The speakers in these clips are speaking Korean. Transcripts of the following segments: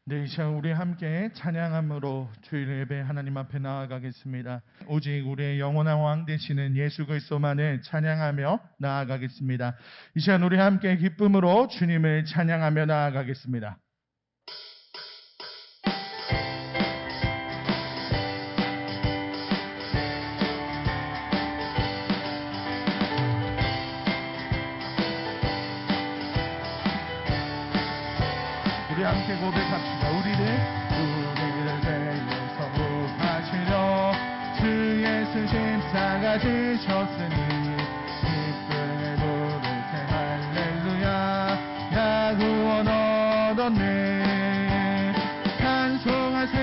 네, 이 시간 우리 함께 찬양함으로 주일 예배 하나님 앞에 나아가겠습니다. 오직 우리의 영원한 왕 되시는 예수 그리스도만을 찬양하며 나아가겠습니다. 이 시간 우리 함께 기쁨으로 주님을 찬양하며 나아가겠습니다. 우리 함께 고백합시다. 우리를 대해서 구하시려 주 예수 십자가 지셨으니 기쁨을 부르세 할렐루야 나 구원 얻었네. 찬송하세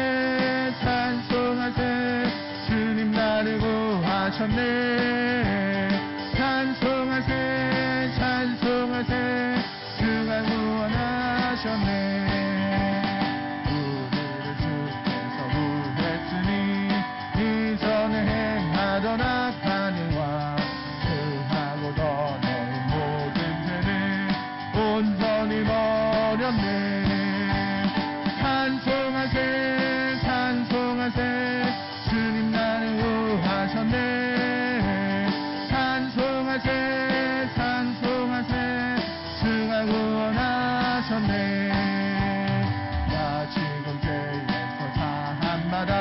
찬송하세 주님 나를 구하셨네. 찬송하세 찬송하세 주가 구원하셨네. 하던 악한 일과 그하고 너의 모든 죄를 온전히 버렸네. 찬송하세 찬송하세 주님 나를 구하셨네. 찬송하세 찬송하세 주가 구원하셨네. 나 지금 죄에서 사함받아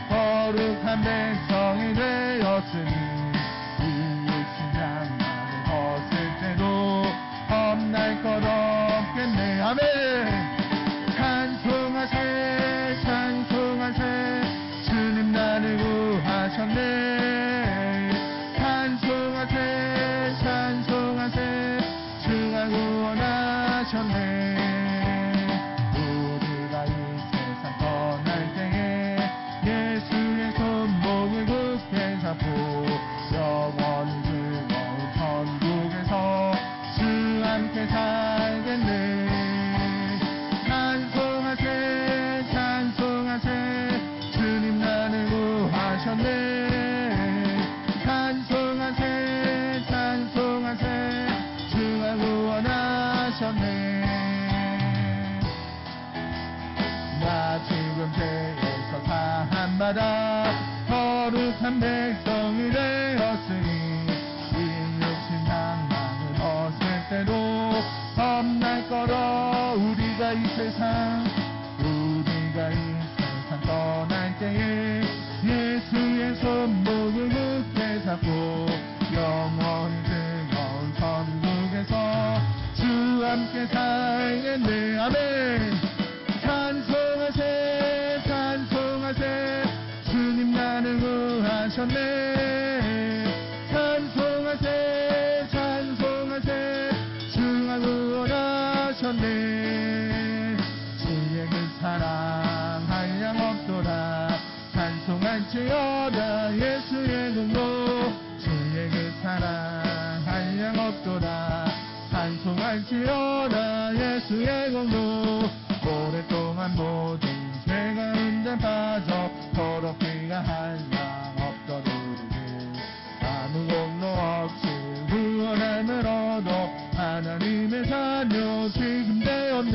거룩한 백성이 되었으니 이웃인 장난을 벗을 때도 겁날 것 없겠네. 아멘. 찬송하세 찬송하세 주님 나를 구하셨네. 찬송하세 찬송하세 주가 구원하셨네. 우리가 이 세상 떠날 때에 예수의 손목을 굳게 잡고 영원히 즐거운 천국에서 주 함께 살겠네. 찬송하세 찬송하세 주님 나를 구하셨네. 찬송하세 찬송하세 주가 구원하셨네. 나 지금 죄에서 사함받아 거룩한 백성이 되었으니 이 육신 낭만을 벗을 때도 겁날 거라. 우리가 이 세상 떠날 때에 예수의 손목을 굳게 잡고 영원히 즐거운 천국에서 주 함께 살겠네. 아멘. 찬송하세 찬송하세 주님 나를 구하셨네. 찬송하세 찬송하세 주가 구원하셨네. 주의 그 사랑 한량 없도다. 찬송할지어다 예수의 공로. 주의 그 사랑 한량 없도다. 찬송할지어다 예수의 공로. 오랫동안 모든 죄가 은잔 빠져 더럽기가 한량 없던 우리를 아무 공로 없이 구원함을 얻어 하나님의 자녀 지금 되었네.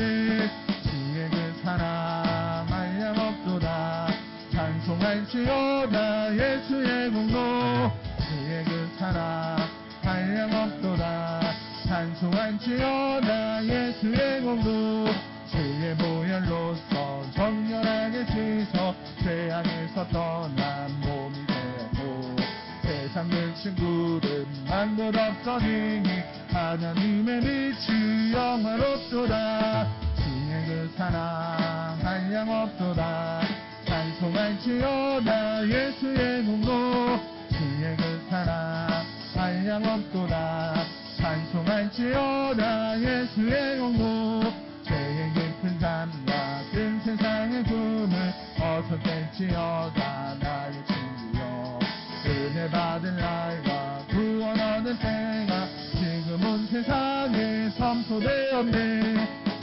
주의 그 사랑 한량 없도다. 찬송할지어다 예수의 공로. 주의 그 사랑 한량 없도다. 찬송할지어다 예수의 공로. 주의 보혈로서 정결하게 씻어 죄악에서 떠난 몸이 되었고 세상 그 친구는 만들 없어지니 하나님의 빛이 영화롭도다. 주의 그 사랑 한량 없도다. 찬송할지어다 예수의 공로. 주의 그 사랑 한량 없도다. 찬송할지어다 예수의 공로. 죄의 깊은 삶과 큰 세상의 꿈을 어서 뗄지어다 나의 친구여. 은혜 받은 날과 구원 얻은 때가 지금은 세상에 선포되었네.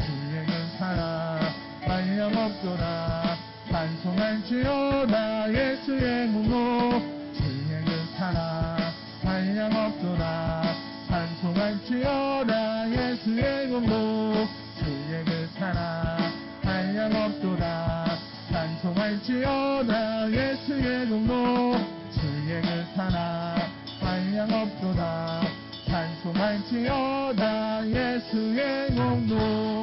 주의 그 사랑 한량 없도다. 찬송할지어다 예수의 공로. 주의 그 사랑 한량 없도다. 찬송할지어다 예수의 공로. 주의 그 사랑 한량 없도다. 찬송할지어다 예수의 공로 주의 그 사랑 한량없도다 찬송할지어다 예수의 공로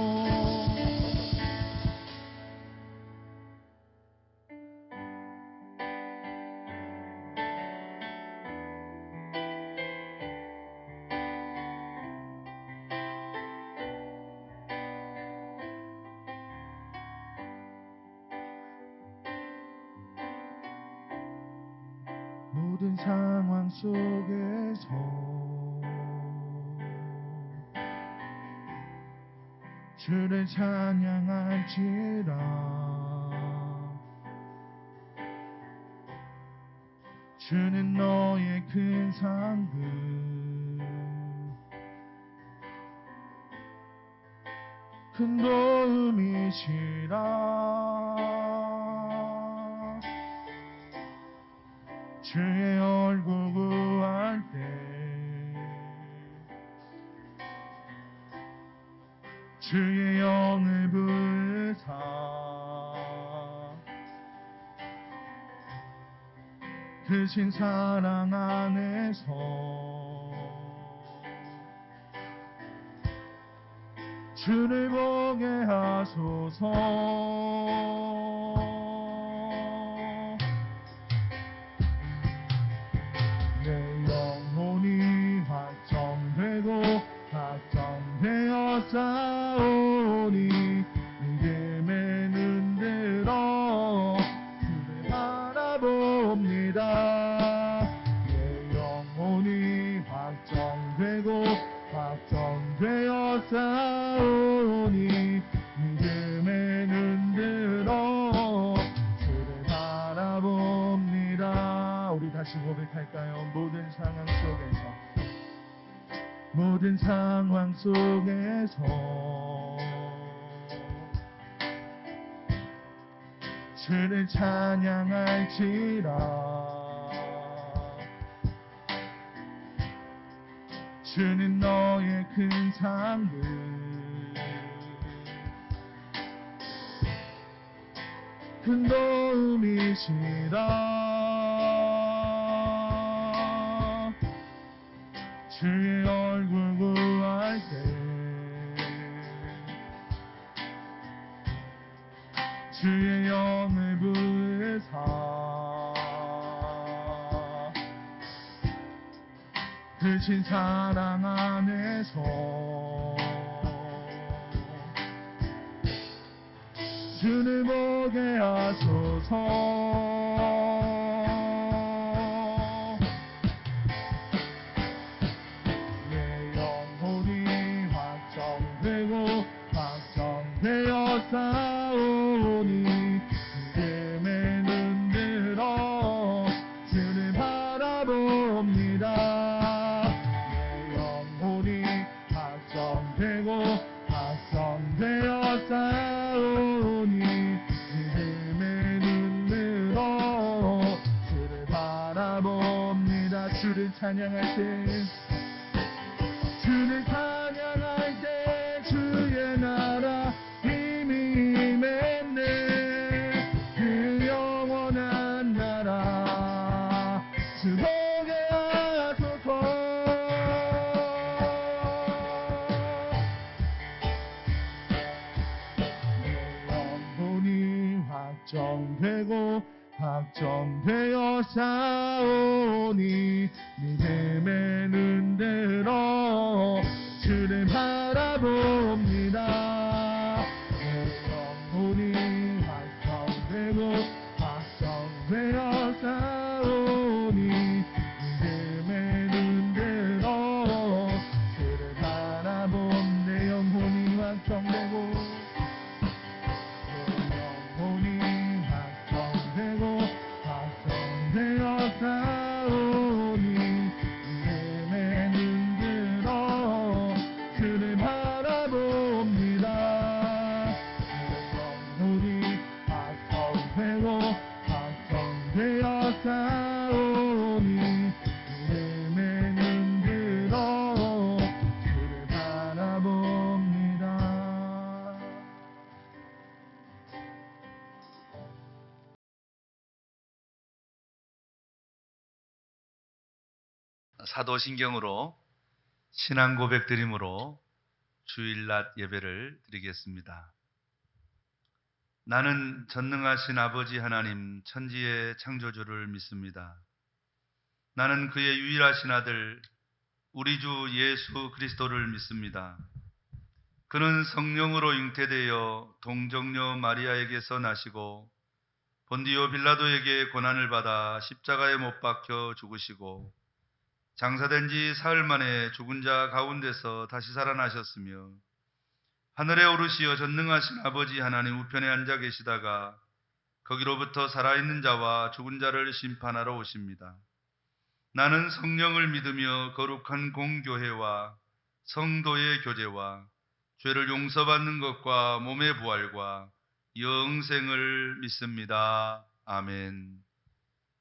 모든 상황 속에서 주를 찬양할지라 주는 너의 큰 상급 큰 도움이시라 주의 얼굴 구할 때 주의 영을 부으사 크신 사랑 안에서 주를 보게 하소서 내 영혼이 확정되고 확정되어 싸우니 믿음에 눈들어 주를 바라봅니다 내 영혼이 확정되고 확정되어 싸우니 믿음에 눈들어 주를 바라봅니다 우리 다시 고백할까요? 모든 상황 속에서 주를 찬양할지라 주는 너의 큰 상급 큰 도움이시라 주의 얼굴 구할 때 주의 영을 부으사 크신 사랑 안에서 주를 보게 하소서 되어 싸우니 믿음에 눈들어 주를 바라봅니다 내 영혼이 확정되고 확정되어 싸우니 믿음에 눈들어 주를 바라봅니다 주를 찬양할 때 주를 찬양할 때 주의 나라 그 영원한 나라 주 보게 하소서 내 영혼이 확정되고 확정되어 싸우니 믿음에 눈들어 주를 바라봅니다 영혼이 확정되고 확정되어 싸우니 믿음에 눈들어 주를 바라본 내 영혼이 확정되고 내 영혼이 확정되고 확정되어 싸우니 믿음에 눈들어 사도신경으로 신앙 고백 드림으로 주일낮 예배를 드리겠습니다. 나는 전능하신 아버지 하나님 천지의 창조주를 믿습니다. 나는 그의 유일하신 아들 우리 주 예수 그리스도를 믿습니다. 그는 성령으로 잉태되어 동정녀 마리아에게서 나시고 본디오 빌라도에게 고난을 받아 십자가에 못 박혀 죽으시고 장사된 지 사흘 만에 죽은 자 가운데서 다시 살아나셨으며 하늘에 오르시어 전능하신 아버지 하나님 우편에 앉아 계시다가 거기로부터 살아있는 자와 죽은 자를 심판하러 오십니다. 나는 성령을 믿으며 거룩한 공교회와 성도의 교제와 죄를 용서받는 것과 몸의 부활과 영생을 믿습니다. 아멘.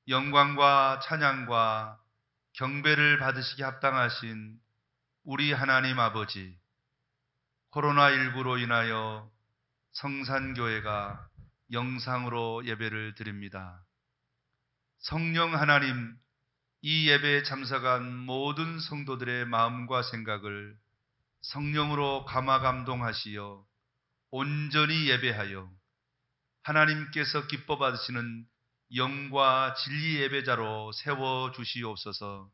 영광과 찬양과 경배를 받으시기 합당하신 우리 하나님 아버지, 코로나19로 인하여 성산교회가 영상으로 예배를 드립니다. 성령 하나님, 이 예배에 참석한 모든 성도들의 마음과 생각을 성령으로 감화 감동하시어 온전히 예배하여 하나님께서 기뻐 받으시는 영과 진리 예배자로 세워주시옵소서.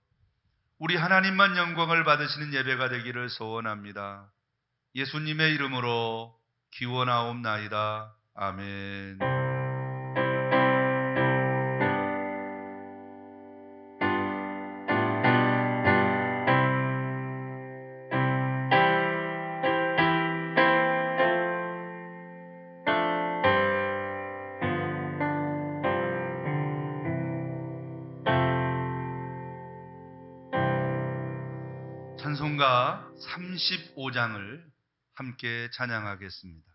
우리 하나님만 영광을 받으시는 예배가 되기를 소원합니다. 예수님의 이름으로 기원하옵나이다. 아멘. 찬송가 35장을 함께 찬양하겠습니다.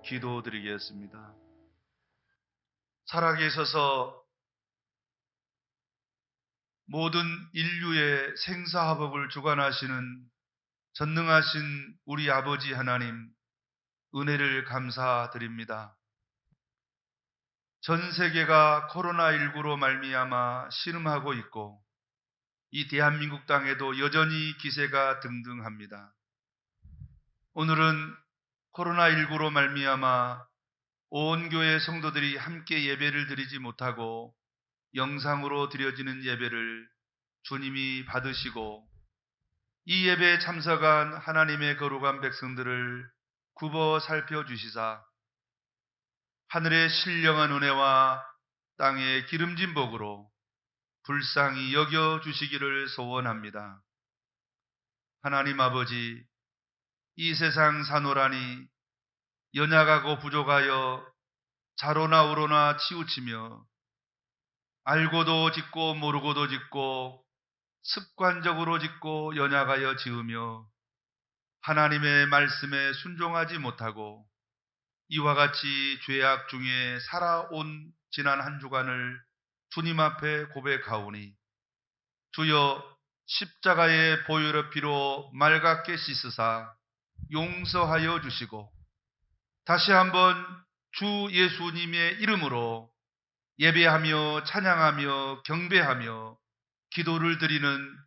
기도드리겠습니다. 살아계셔서 모든 인류의 생사화복을 주관하시는 전능하신 우리 아버지 하나님, 은혜를 감사드립니다. 전 세계가 코로나19로 말미암아 신음하고 있고 이 대한민국 땅에도 여전히 기세가 등등합니다. 오늘은 코로나19로 말미암아 온 교회 성도들이 함께 예배를 드리지 못하고 영상으로 드려지는 예배를 주님이 받으시고 이 예배에 참석한 하나님의 거룩한 백성들을 굽어 살펴주시사 하늘의 신령한 은혜와 땅의 기름진 복으로 불쌍히 여겨주시기를 소원합니다. 하나님 아버지, 이 세상 사노라니 연약하고 부족하여 자로나 우로나 치우치며 알고도 짓고 모르고도 짓고 습관적으로 짓고 연약하여 지으며 하나님의 말씀에 순종하지 못하고 이와 같이 죄악 중에 살아온 지난 한 주간을 주님 앞에 고백하오니 주여 십자가의 보혈의 피로 맑게 씻으사 용서하여 주시고 다시 한번 주 예수님의 이름으로 예배하며 찬양하며 경배하며 기도를 드리는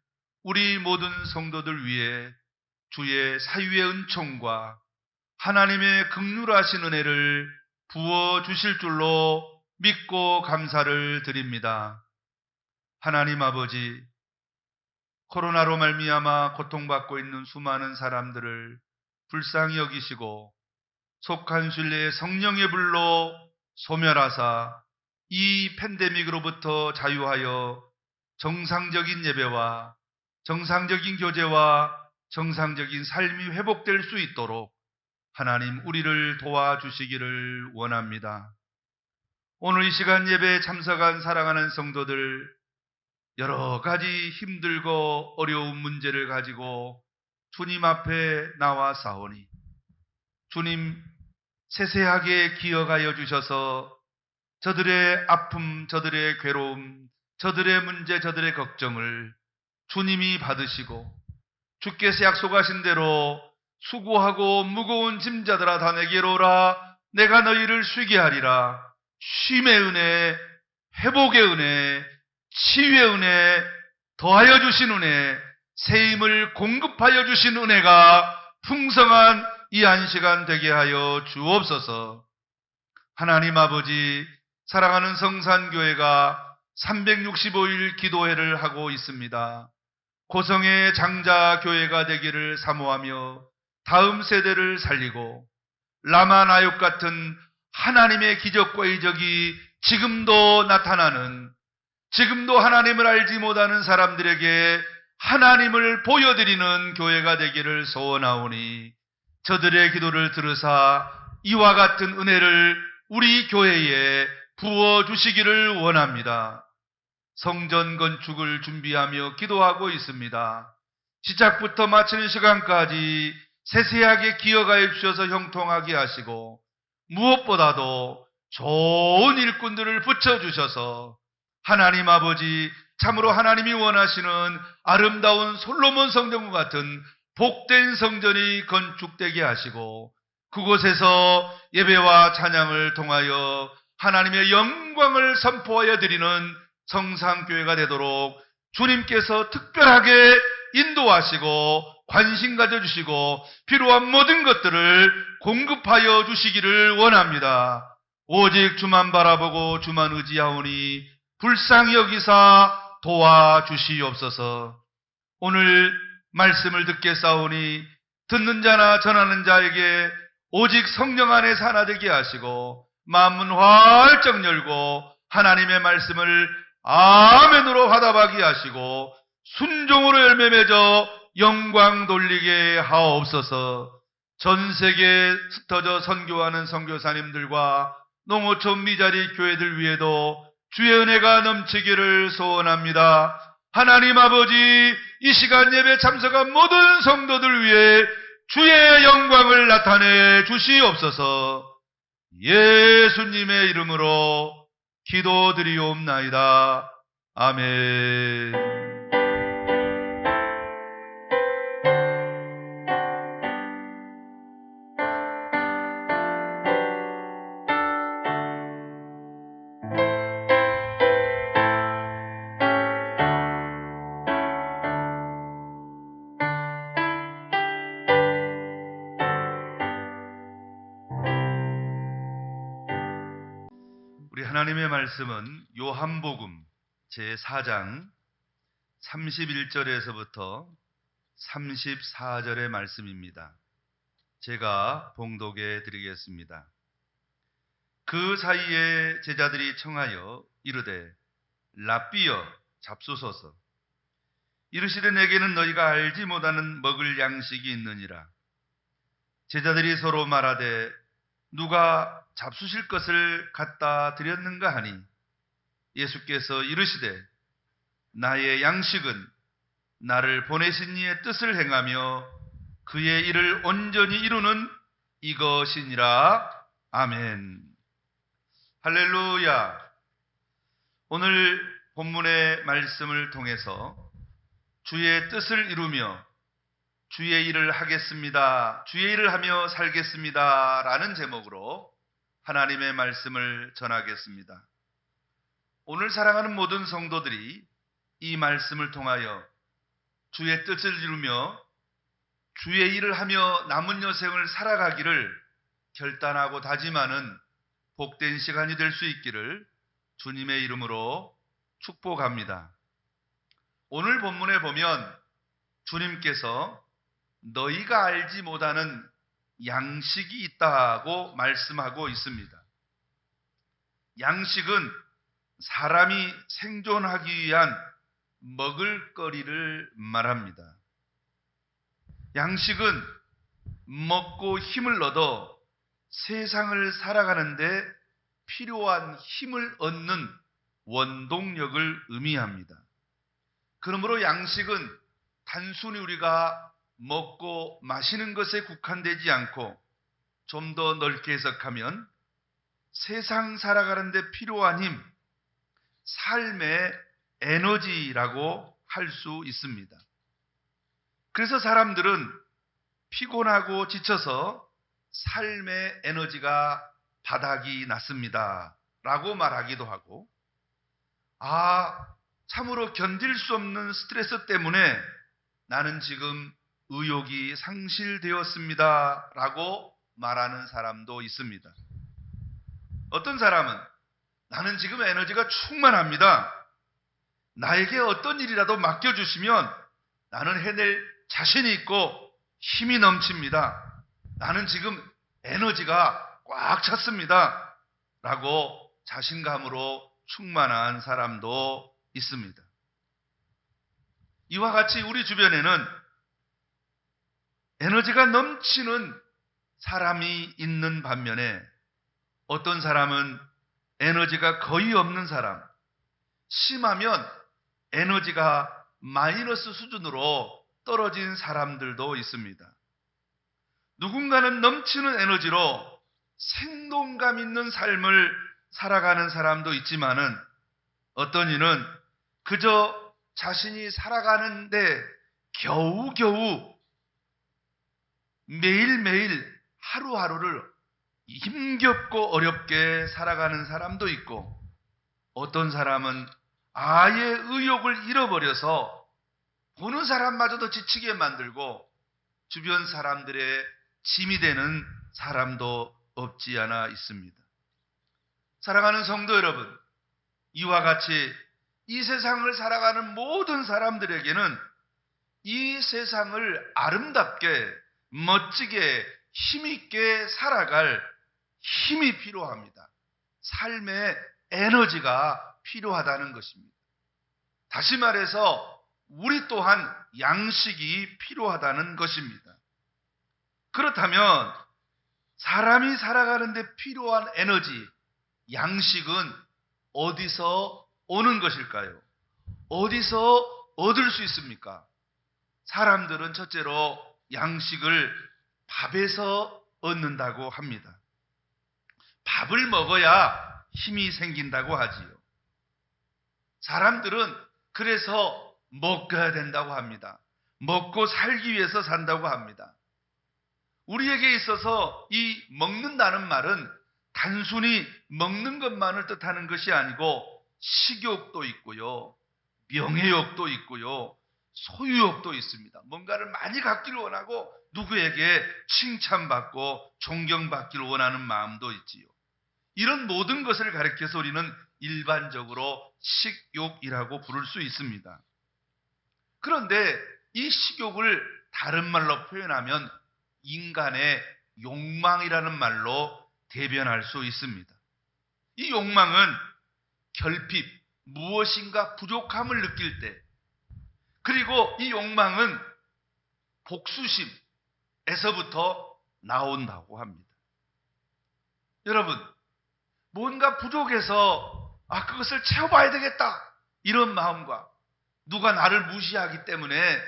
우리 모든 성도들 위해 주의 사유의 은총과 하나님의 긍휼하신 은혜를 부어 주실 줄로 믿고 감사를 드립니다. 하나님 아버지, 코로나로 말미암아 고통받고 있는 수많은 사람들을 불쌍히 여기시고 속한 순례의 성령의 불로 소멸하사 이 팬데믹으로부터 자유하여 정상적인 예배와 정상적인 교제와 정상적인 삶이 회복될 수 있도록 하나님 우리를 도와주시기를 원합니다. 오늘 이 시간 예배에 참석한 사랑하는 성도들, 여러 가지 힘들고 어려운 문제를 가지고 주님 앞에 나와 싸우니 주님 세세하게 기억하여 주셔서 저들의 아픔, 저들의 괴로움, 저들의 문제, 저들의 걱정을 주님이 받으시고 주께서 약속하신 대로 수고하고 무거운 짐자들아 다 내게로 오라, 내가 너희를 쉬게 하리라. 쉼의 은혜, 회복의 은혜, 치유의 은혜, 더하여 주신 은혜, 새 힘을 공급하여 주신 은혜가 풍성한 이 한 시간 되게 하여 주옵소서. 하나님 아버지, 사랑하는 성산교회가 365일 기도회를 하고 있습니다. 고성의 장자교회가 되기를 사모하며 다음 세대를 살리고 라마나육 같은 하나님의 기적과 이적이 지금도 나타나는, 지금도 하나님을 알지 못하는 사람들에게 하나님을 보여드리는 교회가 되기를 소원하오니 저들의 기도를 들으사 이와 같은 은혜를 우리 교회에 부어주시기를 원합니다. 성전 건축을 준비하며 기도하고 있습니다. 시작부터 마치는 시간까지 세세하게 기억하여 주셔서 형통하게 하시고 무엇보다도 좋은 일꾼들을 붙여주셔서 하나님 아버지, 참으로 하나님이 원하시는 아름다운 솔로몬 성전과 같은 복된 성전이 건축되게 하시고 그곳에서 예배와 찬양을 통하여 하나님의 영광을 선포하여 드리는 성산교회가 되도록 주님께서 특별하게 인도하시고 관심 가져주시고 필요한 모든 것들을 공급하여 주시기를 원합니다. 오직 주만 바라보고 주만 의지하오니 불쌍히 여기사 도와주시옵소서. 오늘 말씀을 듣겠사오니 듣는 자나 전하는 자에게 오직 성령 안에서 하나 되게 하시고 마음문 활짝 열고 하나님의 말씀을 아멘으로 화답하게 하시고 순종으로 열매 맺어 영광 돌리게 하옵소서. 전 세계에 흩어져 선교하는 선교사님들과 농어촌 미자리 교회들 위에도 주의 은혜가 넘치기를 소원합니다. 하나님 아버지, 이 시간 예배 참석한 모든 성도들 위해 주의 영광을 나타내 주시옵소서. 예수님의 이름으로 기도드리옵나이다. 아멘. 하나님의 말씀은 요한복음 제4장 31절에서부터 34절의 말씀입니다. 제가 봉독해 드리겠습니다. 그 사이에 제자들이 청하여 이르되 랍비여 잡수소서. 이르시되 내게는 너희가 알지 못하는 먹을 양식이 있느니라. 제자들이 서로 말하되 누가 잡수실 것을 갖다 드렸는가 하니 예수께서 이르시되 나의 양식은 나를 보내신 이의 뜻을 행하며 그의 일을 온전히 이루는 이것이니라. 아멘. 할렐루야. 오늘 본문의 말씀을 통해서 주의 뜻을 이루며 주의 일을 하겠습니다, 주의 일을 하며 살겠습니다 라는 제목으로 하나님의 말씀을 전하겠습니다. 오늘 사랑하는 모든 성도들이 이 말씀을 통하여 주의 뜻을 이루며 주의 일을 하며 남은 여생을 살아가기를 결단하고 다짐하는 복된 시간이 될 수 있기를 주님의 이름으로 축복합니다. 오늘 본문에 보면 주님께서 너희가 알지 못하는 양식이 있다고 말씀하고 있습니다. 양식은 사람이 생존하기 위한 먹을거리를 말합니다. 양식은 먹고 힘을 얻어 세상을 살아가는데 필요한 힘을 얻는 원동력을 의미합니다. 그러므로 양식은 단순히 우리가 먹고 마시는 것에 국한되지 않고 좀 더 넓게 해석하면 세상 살아가는데 필요한 힘, 삶의 에너지라고 할 수 있습니다. 그래서 사람들은 피곤하고 지쳐서 삶의 에너지가 바닥이 났습니다 라고 말하기도 하고, 참으로 견딜 수 없는 스트레스 때문에 나는 지금 의욕이 상실되었습니다 라고 말하는 사람도 있습니다. 어떤 사람은 나는 지금 에너지가 충만합니다, 나에게 어떤 일이라도 맡겨주시면 나는 해낼 자신이 있고 힘이 넘칩니다, 나는 지금 에너지가 꽉 찼습니다 라고 자신감으로 충만한 사람도 있습니다. 이와 같이 우리 주변에는 에너지가 넘치는 사람이 있는 반면에 어떤 사람은 에너지가 거의 없는 사람, 심하면 에너지가 마이너스 수준으로 떨어진 사람들도 있습니다. 누군가는 넘치는 에너지로 생동감 있는 삶을 살아가는 사람도 있지만은 어떤 이는 그저 자신이 살아가는데 겨우겨우 매일매일 하루하루를 힘겹고 어렵게 살아가는 사람도 있고, 어떤 사람은 아예 의욕을 잃어버려서 보는 사람마저도 지치게 만들고 주변 사람들의 짐이 되는 사람도 없지 않아 있습니다. 사랑하는 성도 여러분, 이와 같이 이 세상을 살아가는 모든 사람들에게는 이 세상을 아름답게 멋지게 힘있게 살아갈 힘이 필요합니다. 삶의 에너지가 필요하다는 것입니다. 다시 말해서 우리 또한 양식이 필요하다는 것입니다. 그렇다면 사람이 살아가는데 필요한 에너지, 양식은 어디서 오는 것일까요? 어디서 얻을 수 있습니까? 사람들은 첫째로 양식을 밥에서 얻는다고 합니다. 밥을 먹어야 힘이 생긴다고 하지요. 사람들은 그래서 먹어야 된다고 합니다. 먹고 살기 위해서 산다고 합니다. 우리에게 있어서 이 먹는다는 말은 단순히 먹는 것만을 뜻하는 것이 아니고 식욕도 있고요, 명예욕도 있고요, 소유욕도 있습니다. 뭔가를 많이 갖기를 원하고 누구에게 칭찬받고 존경받기를 원하는 마음도 있지요. 이런 모든 것을 가리켜서 우리는 일반적으로 식욕이라고 부를 수 있습니다. 그런데 이 식욕을 다른 말로 표현하면 인간의 욕망이라는 말로 대변할 수 있습니다. 이 욕망은 결핍, 무엇인가 부족함을 느낄 때, 그리고 이 욕망은 복수심에서부터 나온다고 합니다. 여러분, 뭔가 부족해서 그것을 채워봐야 되겠다 이런 마음과, 누가 나를 무시하기 때문에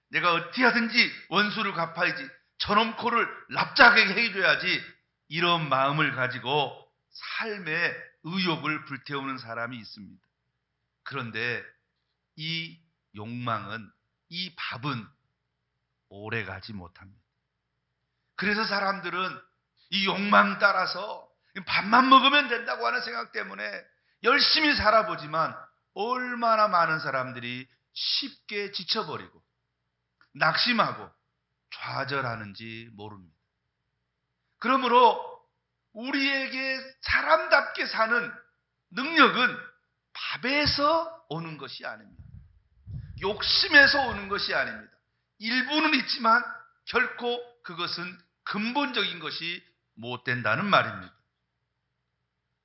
내가 어떻게 하든지 원수를 갚아야지, 저놈 코를 납작하게 해줘야지, 이런 마음을 가지고 삶의 의욕을 불태우는 사람이 있습니다. 그런데 이 욕망은, 이 밥은 오래가지 못합니다. 그래서 사람들은 이 욕망 따라서 밥만 먹으면 된다고 하는 생각 때문에 열심히 살아보지만 얼마나 많은 사람들이 쉽게 지쳐버리고 낙심하고 좌절하는지 모릅니다. 그러므로 우리에게 사람답게 사는 능력은 밥에서 오는 것이 아닙니다. 욕심에서 오는 것이 아닙니다. 일부는 있지만 결코 그것은 근본적인 것이 못 된다는 말입니다.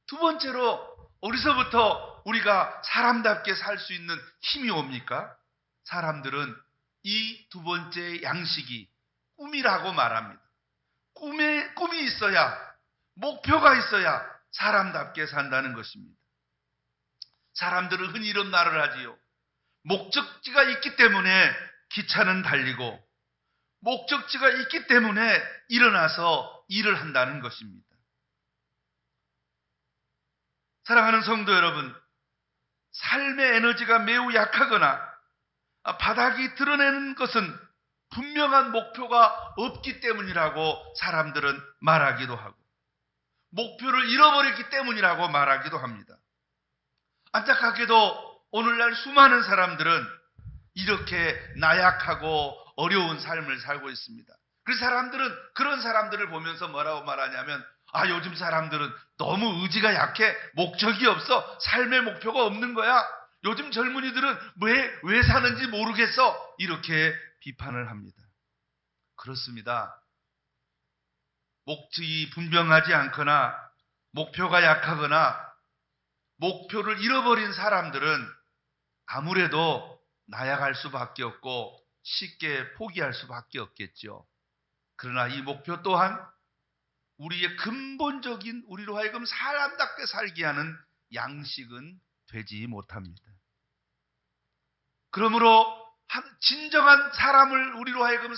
두 번째로, 어디서부터 우리가 사람답게 살 수 있는 힘이 옵니까? 사람들은 이 두 번째 양식이 꿈이라고 말합니다. 꿈이 있어야, 목표가 있어야 사람답게 산다는 것입니다. 사람들은 흔히 이런 말을 하지요. 목적지가 있기 때문에 기차는 달리고, 목적지가 있기 때문에 일어나서 일을 한다는 것입니다. 사랑하는 성도 여러분, 삶의 에너지가 매우 약하거나 바닥이 드러내는 것은 분명한 목표가 없기 때문이라고 사람들은 말하기도 하고, 목표를 잃어버렸기 때문이라고 말하기도 합니다. 안타깝게도 오늘날 수많은 사람들은 이렇게 나약하고 어려운 삶을 살고 있습니다. 그래서 사람들은 그런 사람들을 보면서 뭐라고 말하냐면, 요즘 사람들은 너무 의지가 약해, 목적이 없어, 삶의 목표가 없는 거야, 요즘 젊은이들은 왜 사는지 모르겠어, 이렇게 비판을 합니다. 그렇습니다. 목적이 분명하지 않거나 목표가 약하거나 목표를 잃어버린 사람들은 아무래도 나약할 수밖에 없고 쉽게 포기할 수밖에 없겠죠. 그러나 이 목표 또한 우리의 근본적인, 우리로 하여금 사람답게 살게 하는 양식은 되지 못합니다. 그러므로 진정한 사람을, 우리로 하여금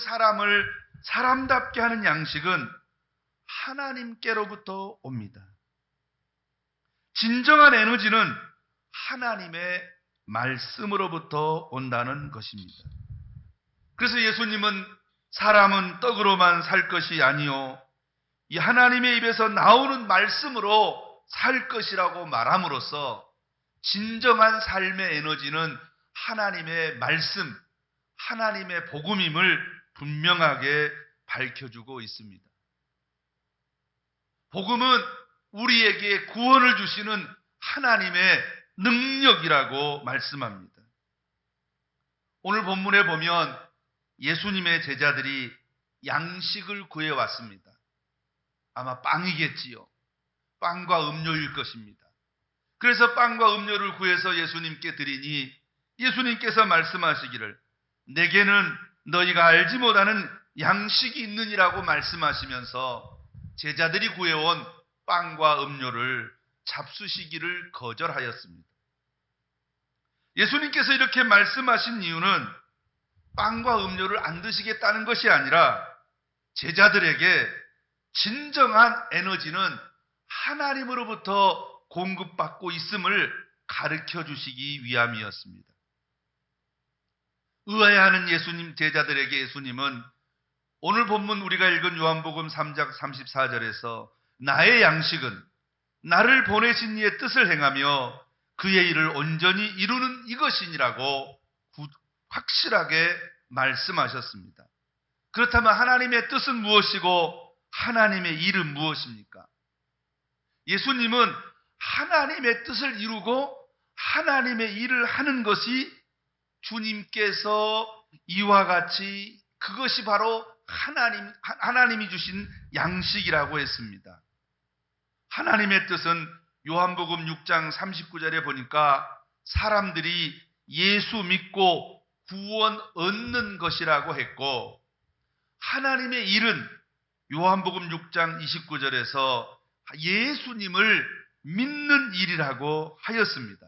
사람답게 하는 양식은 하나님께로부터 옵니다. 진정한 에너지는 하나님의 말씀으로부터 온다는 것입니다. 그래서 예수님은 사람은 떡으로만 살 것이 아니요 이 하나님의 입에서 나오는 말씀으로 살 것이라고 말함으로써 진정한 삶의 에너지는 하나님의 말씀, 하나님의 복음임을 분명하게 밝혀주고 있습니다. 복음은 우리에게 구원을 주시는 하나님의 능력이라고 말씀합니다. 오늘 본문에 보면 예수님의 제자들이 양식을 구해왔습니다. 아마 빵이겠지요. 빵과 음료일 것입니다. 그래서 빵과 음료를 구해서 예수님께 드리니 예수님께서 말씀하시기를 내게는 너희가 알지 못하는 양식이 있느니라고 말씀하시면서 제자들이 구해온 빵과 음료를 잡수시기를 거절하였습니다. 예수님께서 이렇게 말씀하신 이유는 빵과 음료를 안 드시겠다는 것이 아니라 제자들에게 진정한 에너지는 하나님으로부터 공급받고 있음을 가르쳐 주시기 위함이었습니다. 의아해하는 예수님 제자들에게 예수님은 오늘 본문 우리가 읽은 요한복음 3장 34절에서 나의 양식은 나를 보내신 이의 뜻을 행하며 그의 일을 온전히 이루는 이것이니라고 확실하게 말씀하셨습니다. 그렇다면 하나님의 뜻은 무엇이고 하나님의 일은 무엇입니까? 예수님은 하나님의 뜻을 이루고 하나님의 일을 하는 것이 주님께서 이와 같이 그것이 바로 하나님이 주신 양식이라고 했습니다. 하나님의 뜻은 요한복음 6장 39절에 보니까 사람들이 예수 믿고 구원 얻는 것이라고 했고, 하나님의 일은 요한복음 6장 29절에서 예수님을 믿는 일이라고 하였습니다.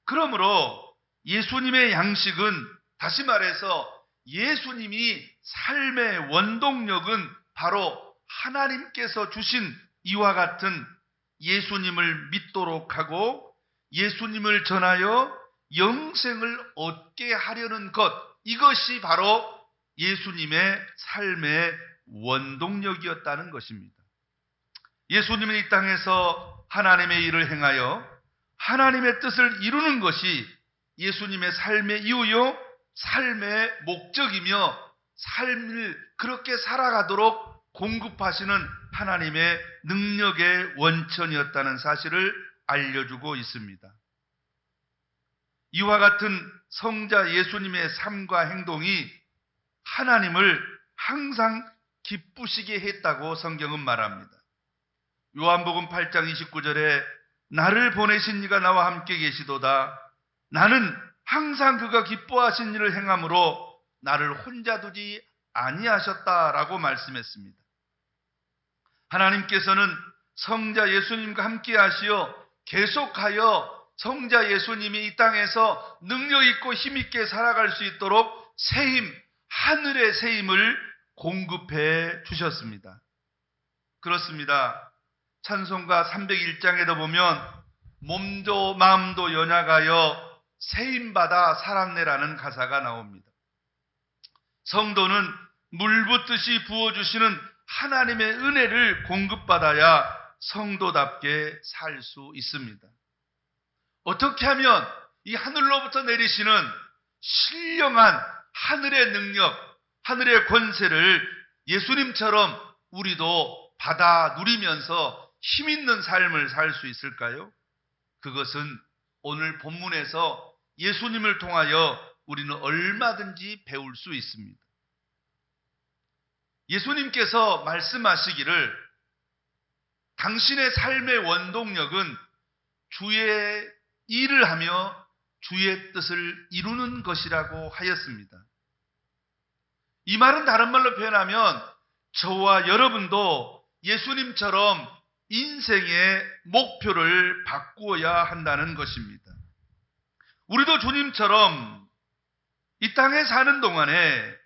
그러므로 예수님의 양식은, 다시 말해서 예수님이 삶의 원동력은 바로 하나님께서 주신 이와 같은 예수님을 믿도록 하고 예수님을 전하여 영생을 얻게 하려는 것, 이것이 바로 예수님의 삶의 원동력이었다는 것입니다. 예수님은 이 땅에서 하나님의 일을 행하여 하나님의 뜻을 이루는 것이 예수님의 삶의 이유요, 삶의 목적이며 삶을 그렇게 살아가도록 공급하시는 하나님의 능력의 원천이었다는 사실을 알려주고 있습니다. 이와 같은 성자 예수님의 삶과 행동이 하나님을 항상 기쁘시게 했다고 성경은 말합니다. 요한복음 8장 29절에 나를 보내신 이가 나와 함께 계시도다. 나는 항상 그가 기뻐하신 일을 행함으로 나를 혼자 두지 아니하셨다라고 말씀했습니다. 하나님께서는 성자 예수님과 함께 하시어 계속하여 성자 예수님이 이 땅에서 능력 있고 힘 있게 살아갈 수 있도록 새힘, 하늘의 새힘을 공급해 주셨습니다. 그렇습니다. 찬송가 301장에도 보면 몸도 마음도 연약하여 새힘받아 살았네라는 가사가 나옵니다. 성도는 물 붓듯이 부어주시는 하나님의 은혜를 공급받아야 성도답게 살 수 있습니다. 어떻게 하면 이 하늘로부터 내리시는 신령한 하늘의 능력, 하늘의 권세를 예수님처럼 우리도 받아 누리면서 힘있는 삶을 살 수 있을까요? 그것은 오늘 본문에서 예수님을 통하여 우리는 얼마든지 배울 수 있습니다. 예수님께서 말씀하시기를 당신의 삶의 원동력은 주의 일을 하며 주의 뜻을 이루는 것이라고 하였습니다. 이 말은 다른 말로 표현하면 저와 여러분도 예수님처럼 인생의 목표를 바꾸어야 한다는 것입니다. 우리도 주님처럼 이 땅에 사는 동안에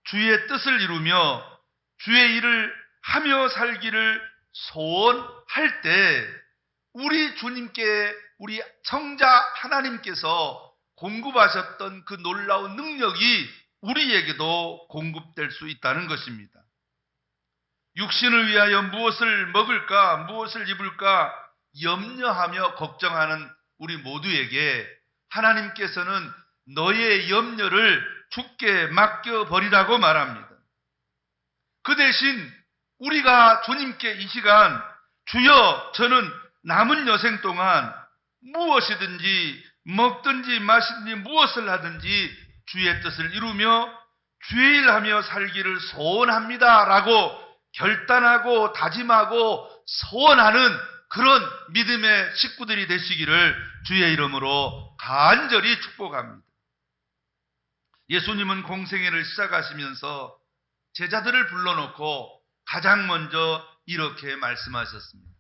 주의 뜻을 이루며 주의 일을 하며 살기를 소원할 때 우리 주님께, 우리 성자 하나님께서 공급하셨던 그 놀라운 능력이 우리에게도 공급될 수 있다는 것입니다. 육신을 위하여 무엇을 먹을까, 무엇을 입을까 염려하며 걱정하는 우리 모두에게 하나님께서는 너의 염려를 주께 맡겨버리라고 말합니다. 그 대신 우리가 주님께 이 시간 주여 저는 남은 여생 동안 무엇이든지 먹든지 마시든지 무엇을 하든지 주의 뜻을 이루며 주의 일하며 살기를 소원합니다 라고 결단하고 다짐하고 소원하는 그런 믿음의 식구들이 되시기를 주의 이름으로 간절히 축복합니다. 예수님은 공생애를 시작하시면서 제자들을 불러놓고 가장 먼저 이렇게 말씀하셨습니다.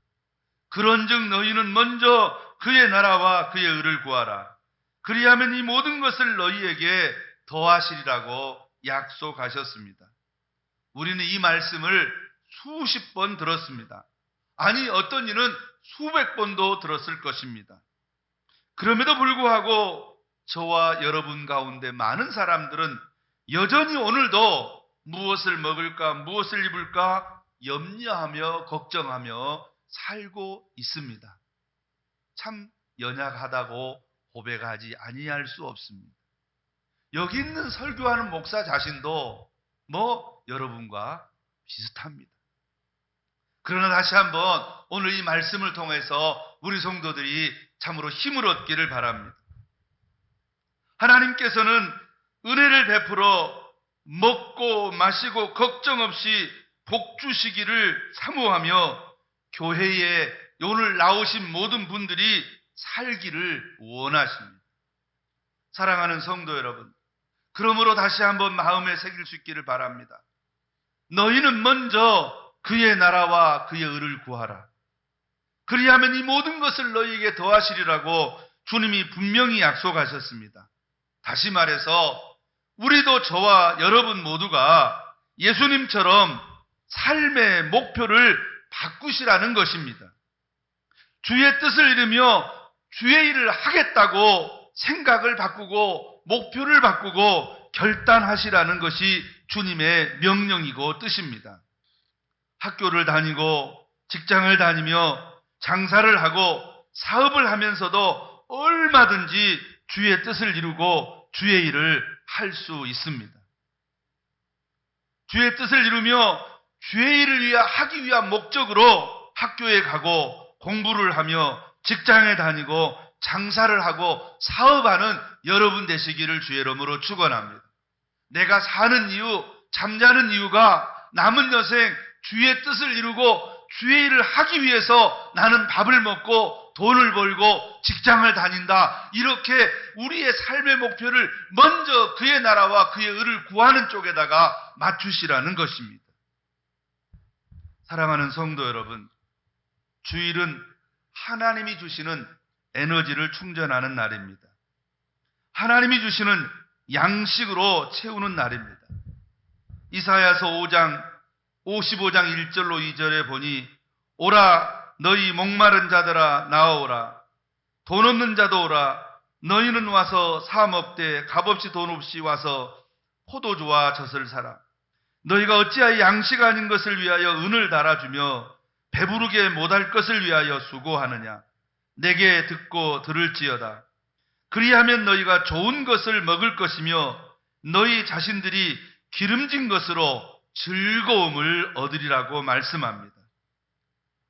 그런즉 너희는 먼저 그의 나라와 그의 의를 구하라. 그리하면 이 모든 것을 너희에게 더하시리라고 약속하셨습니다. 우리는 이 말씀을 수십 번 들었습니다. 아니 어떤 이는 수백 번도 들었을 것입니다. 그럼에도 불구하고 저와 여러분 가운데 많은 사람들은 여전히 오늘도 무엇을 먹을까, 무엇을 입을까 염려하며 걱정하며 살고 있습니다. 참 연약하다고 고백하지 아니할 수 없습니다. 여기 있는 설교하는 목사 자신도 여러분과 비슷합니다. 그러나 다시 한번 오늘 이 말씀을 통해서 우리 성도들이 참으로 힘을 얻기를 바랍니다. 하나님께서는 은혜를 베풀어 먹고 마시고 걱정 없이 복 주시기를 사모하며 교회에 오늘 나오신 모든 분들이 살기를 원하십니다. 사랑하는 성도 여러분, 그러므로 다시 한번 마음에 새길 수 있기를 바랍니다. 너희는 먼저 그의 나라와 그의 의를 구하라. 그리하면 이 모든 것을 너희에게 더하시리라고 주님이 분명히 약속하셨습니다. 다시 말해서 우리도 저와 여러분 모두가 예수님처럼 삶의 목표를 바꾸시라는 것입니다. 주의 뜻을 이루며 주의 일을 하겠다고 생각을 바꾸고 목표를 바꾸고 결단하시라는 것이 주님의 명령이고 뜻입니다. 학교를 다니고 직장을 다니며 장사를 하고 사업을 하면서도 얼마든지 주의 뜻을 이루고 주의 일을 할 수 있습니다. 주의 뜻을 이루며 주의 일을 하기 위한 목적으로 학교에 가고 공부를 하며 직장에 다니고 장사를 하고 사업하는 여러분 되시기를 주의 이름으로 축원합니다. 내가 사는 이유, 잠자는 이유가 남은 여생 주의 뜻을 이루고 주의 일을 하기 위해서 나는 밥을 먹고 돈을 벌고 직장을 다닌다. 이렇게 우리의 삶의 목표를 먼저 그의 나라와 그의 의를 구하는 쪽에다가 맞추시라는 것입니다. 사랑하는 성도 여러분, 주일은 하나님이 주시는 에너지를 충전하는 날입니다. 하나님이 주시는 양식으로 채우는 날입니다. 이사야서 55장 1절로 2절에 보니 오라 너희 목마른 자들아 나아오라 돈 없는 자도 오라 너희는 와서 사 먹되 값없이 돈 없이 와서 포도주와 젖을 사라. 너희가 어찌하여 양식 아닌 것을 위하여 은을 달아주며 배부르게 못할 것을 위하여 수고하느냐. 내게 듣고 들을지어다. 그리하면 너희가 좋은 것을 먹을 것이며 너희 자신들이 기름진 것으로 즐거움을 얻으리라고 말씀합니다.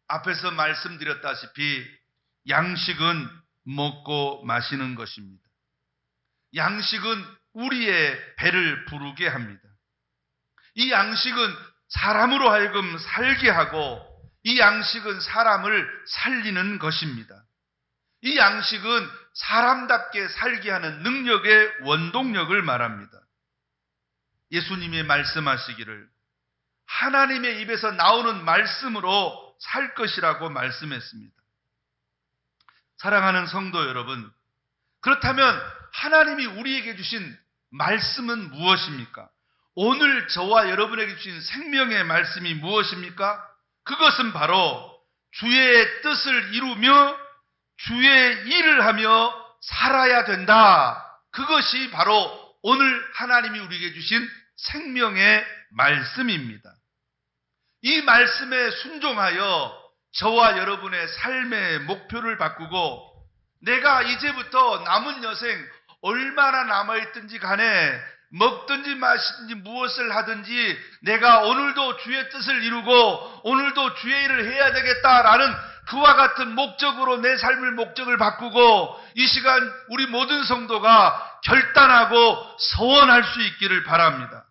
앞에서 말씀드렸다시피 양식은 먹고 마시는 것입니다. 양식은 우리의 배를 부르게 합니다. 이 양식은 사람으로 하여금 살게 하고 이 양식은 사람을 살리는 것입니다. 이 양식은 사람답게 살게 하는 능력의 원동력을 말합니다. 예수님이 말씀하시기를 하나님의 입에서 나오는 말씀으로 살 것이라고 말씀했습니다. 사랑하는 성도 여러분, 그렇다면 하나님이 우리에게 주신 말씀은 무엇입니까? 오늘 저와 여러분에게 주신 생명의 말씀이 무엇입니까? 그것은 바로 주의 뜻을 이루며 주의 일을 하며 살아야 된다. 그것이 바로 오늘 하나님이 우리에게 주신 생명의 말씀입니다. 이 말씀에 순종하여 저와 여러분의 삶의 목표를 바꾸고 내가 이제부터 남은 여생 얼마나 남아있든지 간에 먹든지 마시든지 무엇을 하든지 내가 오늘도 주의 뜻을 이루고 오늘도 주의 일을 해야 되겠다라는 그와 같은 목적으로 내 삶의 목적을 바꾸고 이 시간 우리 모든 성도가 결단하고 서원할 수 있기를 바랍니다.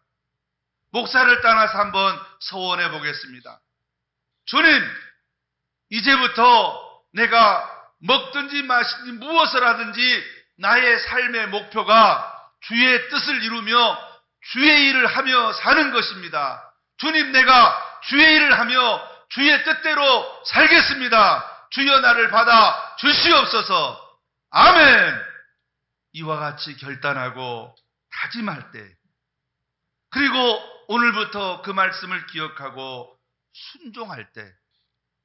목사를 따라서 한번 서원해 보겠습니다. 주님, 이제부터 내가 먹든지 마시든지 무엇을 하든지 나의 삶의 목표가 주의 뜻을 이루며 주의 일을 하며 사는 것입니다. 주님, 내가 주의 일을 하며 주의 뜻대로 살겠습니다. 주여 나를 받아 주시옵소서. 아멘. 이와 같이 결단하고 다짐할 때, 그리고 오늘부터 그 말씀을 기억하고 순종할 때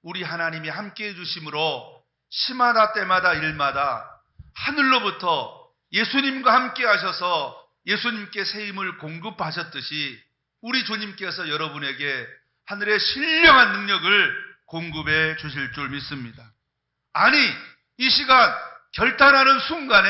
우리 하나님이 함께해 주심으로 시마다 때마다 일마다 하늘로부터 예수님과 함께 하셔서 예수님께 새 힘을 공급하셨듯이 우리 주님께서 여러분에게 하늘의 신령한 능력을 공급해 주실 줄 믿습니다. 아니, 이 시간 결단하는 순간에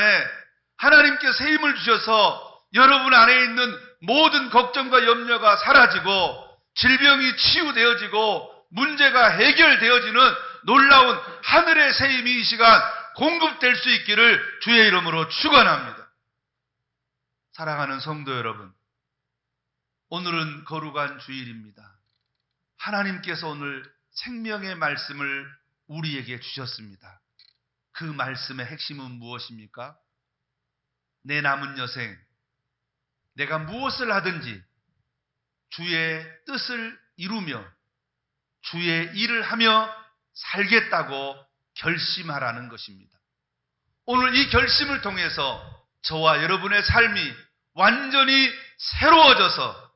하나님께 새 힘을 주셔서 여러분 안에 있는 모든 걱정과 염려가 사라지고 질병이 치유되어지고 문제가 해결되어지는 놀라운 하늘의 새 힘이 이 시간 공급될 수 있기를 주의 이름으로 축원합니다. 사랑하는 성도 여러분, 오늘은 거룩한 주일입니다. 하나님께서 오늘 생명의 말씀을 우리에게 주셨습니다. 그 말씀의 핵심은 무엇입니까? 내 남은 여생, 내가 무엇을 하든지 주의 뜻을 이루며 주의 일을 하며 살겠다고 결심하라는 것입니다. 오늘 이 결심을 통해서 저와 여러분의 삶이 완전히 새로워져서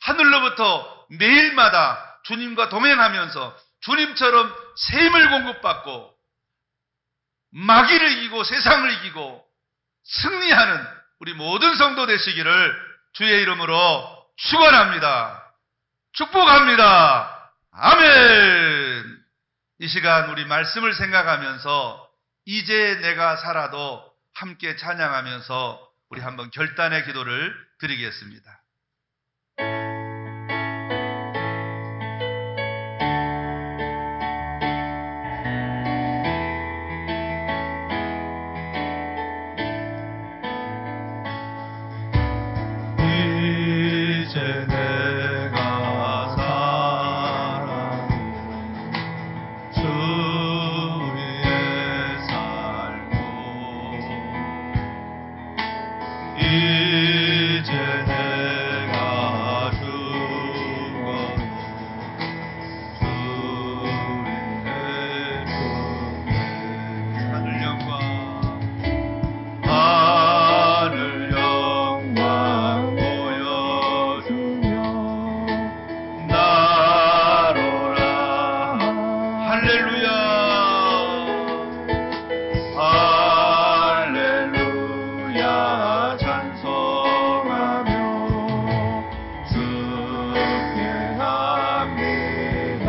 하늘로부터 매일마다 주님과 동행하면서 주님처럼 새 힘을 공급받고 마귀를 이기고 세상을 이기고 승리하는 우리 모든 성도 되시기를 주의 이름으로 축원합니다. 축복합니다. 아멘. 이 시간 우리 말씀을 생각하면서 이제 내가 살아도 함께 찬양하면서 우리 한번 결단의 기도를 드리겠습니다. 이제 내가 살아 주 위에 살고 이제 내가 죽어도 주 위에 품에 하늘 영광 하늘 영광 보여주며 나로라 할렐루야 할렐루야 찬송하며 주께 합니다.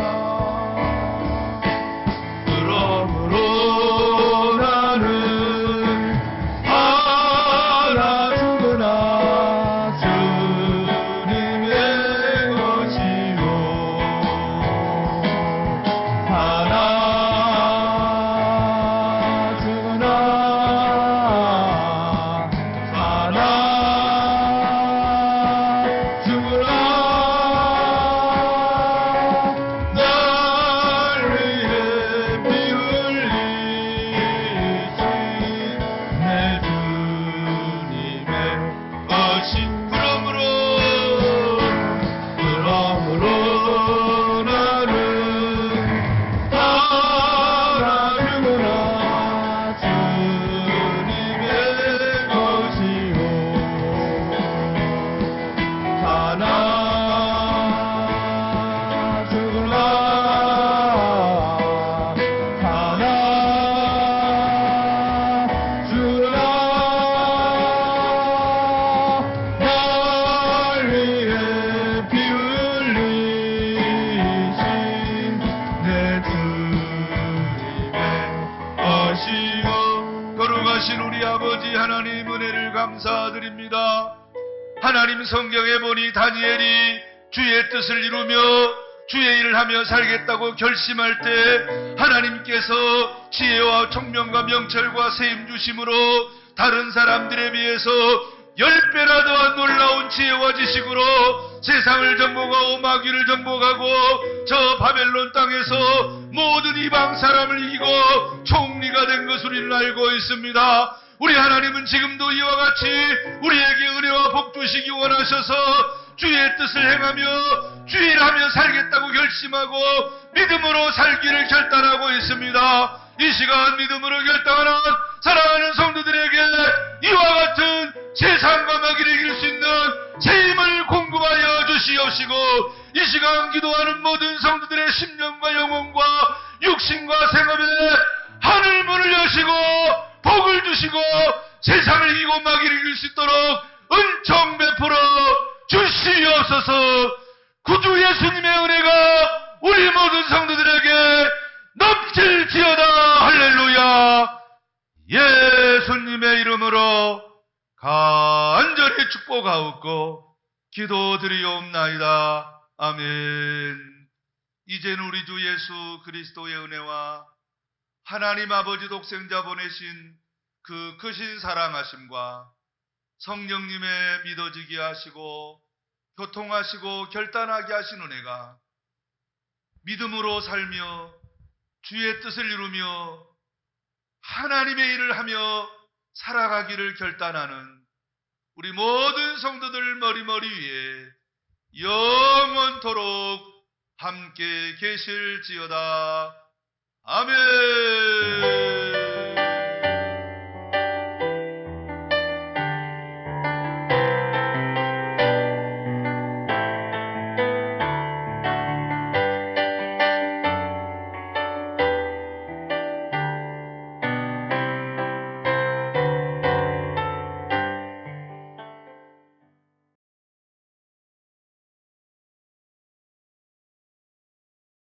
그러므로 나는 알아주구나 주님의 것이요 날 위해 피 흘리신 내 주님의 것이 그러므로 나는 알아주구나 주님의 것이요 날 위해 피 흘리신 내 주님의 것이요 거룩하신 우리 아버지 하나님 은혜를 감사드립니다. 하나님 성경에 보니 다니엘이 주의 뜻을 이루며 주의 일을 하며 살겠다고 결심할 때 하나님께서 지혜와 총명과 명철과 세임 주심으로 다른 사람들에 비해서 10배나 더한 놀라운 지혜와 지식으로 세상을 정복하고 마귀를 정복하고 저 바벨론 땅에서 모든 이방 사람을 이기고 총리가 된 것을 우리는 알고 있습니다. 우리 하나님은 지금도 이와 같이 우리에게 은혜와 복 주시기 원하셔서 주의 뜻을 행하며 주의 일을 하며 살겠다고 결심하고 믿음으로 살기를 결단하고 있습니다. 이 시간 믿음으로 결단하는 사랑하는 성도들에게 이와 같은 세상과 마귀를 이길 수 있는 새 힘을 공급하여 주시옵시고 이 시간 기도하는 모든 성도들의 심령과 영혼과 육신과 생업에 하늘 문을 여시고 복을 주시고 세상을 이기고 마귀를 이길 수 있도록 은총 베풀어 주시옵소서. 구주 예수님의 은혜가 우리 모든 성도들에게 넘칠지어다. 할렐루야. 예수님의 이름으로 간절히 축복하옵고 기도드리옵나이다. 아멘. 이제는 우리 주 예수 그리스도의 은혜와 하나님 아버지 독생자 보내신 그 크신 사랑하심과 성령님의 믿어지게 하시고 교통하시고 결단하게 하신 은혜가 믿음으로 살며 주의 뜻을 이루며 하나님의 일을 하며 살아가기를 결단하는 우리 모든 성도들 머리머리 위에 영원토록 함께 계실지어다. 아멘.